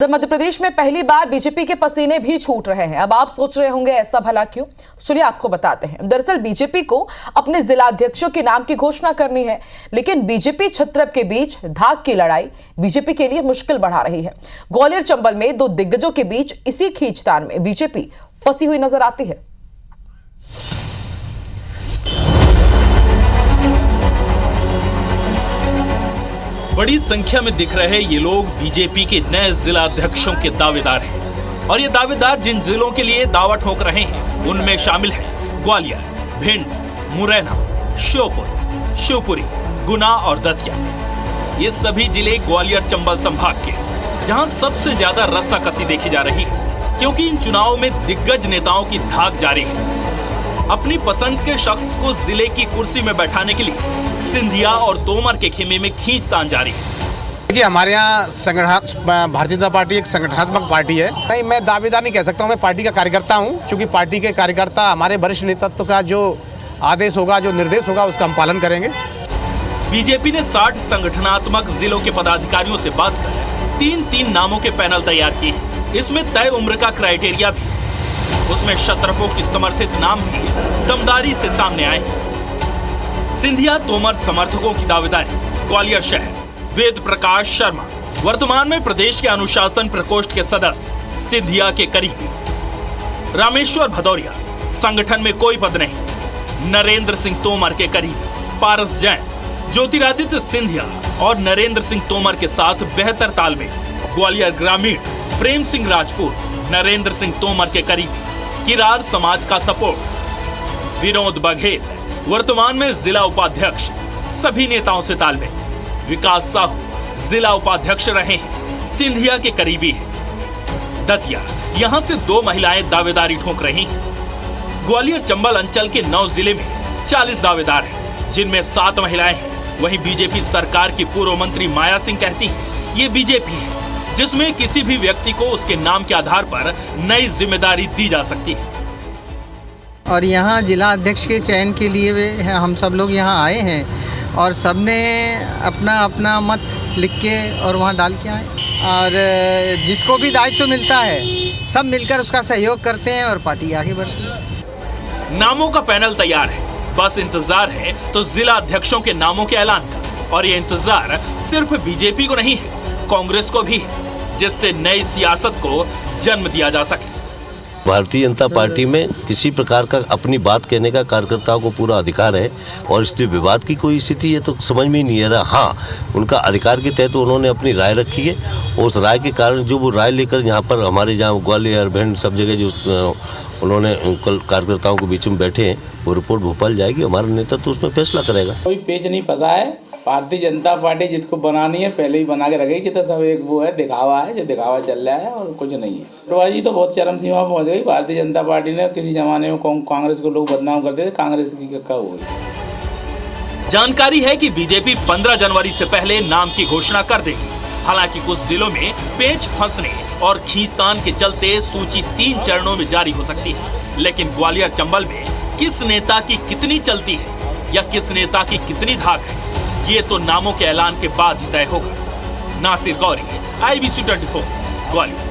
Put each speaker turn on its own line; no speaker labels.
मध्य प्रदेश में पहली बार बीजेपी के पसीने भी छूट रहे हैं। अब आप सोच रहे होंगे ऐसा भला क्यों? चलिए आपको बताते हैं। दरअसल बीजेपी को अपने जिलाध्यक्षों के नाम की घोषणा करनी है, लेकिन बीजेपी छत्रप के बीच धाक की लड़ाई बीजेपी के लिए मुश्किल बढ़ा रही है। ग्वालियर चंबल में दो दिग्गजों के बीच इसी खींचतान में बीजेपी फंसी हुई नजर आती है।
बड़ी संख्या में दिख रहे ये लोग बीजेपी के नए जिला अध्यक्षों के दावेदार हैं और ये दावेदार जिन जिलों के लिए दावा ठोक रहे हैं उनमें शामिल है ग्वालियर, भिंड, मुरैना, श्योपुर, शिवपुरी, गुना और दतिया। ये सभी जिले ग्वालियर चंबल संभाग के, जहां सबसे ज्यादा रस्साकसी देखी जा रही है, क्योंकि इन चुनावों में दिग्गज नेताओं की धाक जारी है। अपनी पसंद के शख्स को जिले की कुर्सी में बैठाने के लिए सिंधिया और तोमर के खेमे में खींचतान जारी है।
देखिए, हमारे यहाँ भारतीय जनता पार्टी एक संगठनात्मक पार्टी है। नहीं, मैं दावेदार नहीं कह सकता हूँ, मैं पार्टी का कार्यकर्ता हूँ, क्योंकि पार्टी के कार्यकर्ता हमारे वरिष्ठ नेतृत्व का जो आदेश होगा, जो निर्देश होगा, उसका हम पालन करेंगे।
बीजेपी ने 60 संगठनात्मक जिलों के पदाधिकारियों से बात कर 3-3 नामों के पैनल तैयार किए हैं। इसमें तय उम्र का क्राइटेरिया भी, उसमें क्षत्रपों की समर्थित नाम भी दमदारी से सामने आए। सिंधिया तोमर समर्थकों की दावेदारी ग्वालियर शहर वेद प्रकाश शर्मा, वर्तमान में प्रदेश के अनुशासन प्रकोष्ठ के सदस्य, सिंधिया के करीबी रामेश्वर भदौरिया, संगठन में कोई पद नहीं, नरेंद्र सिंह तोमर के करीबी पारस जैन, ज्योतिरादित्य सिंधिया और नरेंद्र सिंह तोमर के साथ बेहतर तालमेल, ग्वालियर ग्रामीण प्रेम सिंह राजपूत, नरेंद्र सिंह तोमर के करीबी किरार समाज का सपोर्ट, विनोद बघेल, वर्तमान में जिला उपाध्यक्ष, सभी नेताओं से तालमेल, विकास साहू जिला उपाध्यक्ष रहे हैं, सिंधिया के करीबी हैं। दतिया, यहां से 2 महिलाएं दावेदारी ठोक रही हैं। ग्वालियर चंबल अंचल के 9 जिले में 40 दावेदार हैं, जिनमें 7 महिलाएं हैं। वहीं बीजेपी सरकार की पूर्व मंत्री माया सिंह कहती हैं, ये बीजेपी है जिसमें किसी भी व्यक्ति को उसके नाम के आधार पर नई जिम्मेदारी दी जा सकती है।
और यहाँ जिला अध्यक्ष के चयन के लिए हम सब लोग यहाँ आए हैं और सबने अपना अपना मत लिख के और वहाँ डाल के आए, और जिसको भी दायित्व मिलता है सब मिलकर उसका सहयोग करते हैं और पार्टी आगे बढ़ती है।
नामों का पैनल तैयार है, बस इंतजार है तो जिला अध्यक्षों के नामों के ऐलान का, और ये इंतजार सिर्फ बीजेपी को नहीं है, कांग्रेस को भी है, जिससे नई सियासत को जन्म दिया जा सके।
भारतीय जनता पार्टी में किसी प्रकार का अपनी बात कहने का कार्यकर्ताओं को पूरा अधिकार है, और इसलिए विवाद की कोई स्थिति है तो समझ में ही नहीं आ रहा। हाँ, उनका अधिकार के तहत उन्होंने अपनी राय रखी है, और उस राय के कारण जो वो राय लेकर यहाँ पर हमारे जहाँ ग्वालियर, भिंड सब जगह जो उन्होंने कार्यकर्ताओं के बीच में बैठे हैं, वो रिपोर्ट भोपाल जाएगी, हमारा नेतृत्व तो उसमें फैसला करेगा।
कोई पेच नहीं फंसा है। भारतीय जनता पार्टी जिसको बनानी है पहले ही बना के रखेगी, तो सब एक वो है, दिखावा है, जो दिखावा चल रहा है और कुछ नहीं है। टोटवाजी तो बहुत चरम सीमा पहुंच गई। भारतीय जनता पार्टी ने किसी जमाने में कांग्रेस को लोग बदनाम करते थे, कांग्रेस की क्या हुई।
जानकारी है कि बीजेपी 15 जनवरी से पहले नाम की घोषणा कर देगी। हालांकि कुछ जिलों में पेच फंसने और खींचतान के चलते सूची 3 चरणों में जारी हो सकती है, लेकिन ग्वालियर चंबल में किस नेता की कितनी चलती है या किस नेता की कितनी धाक है, ये तो नामों के ऐलान के बाद ही तय होगा। नासिर गौरी, IBC 24, ग्वालियर।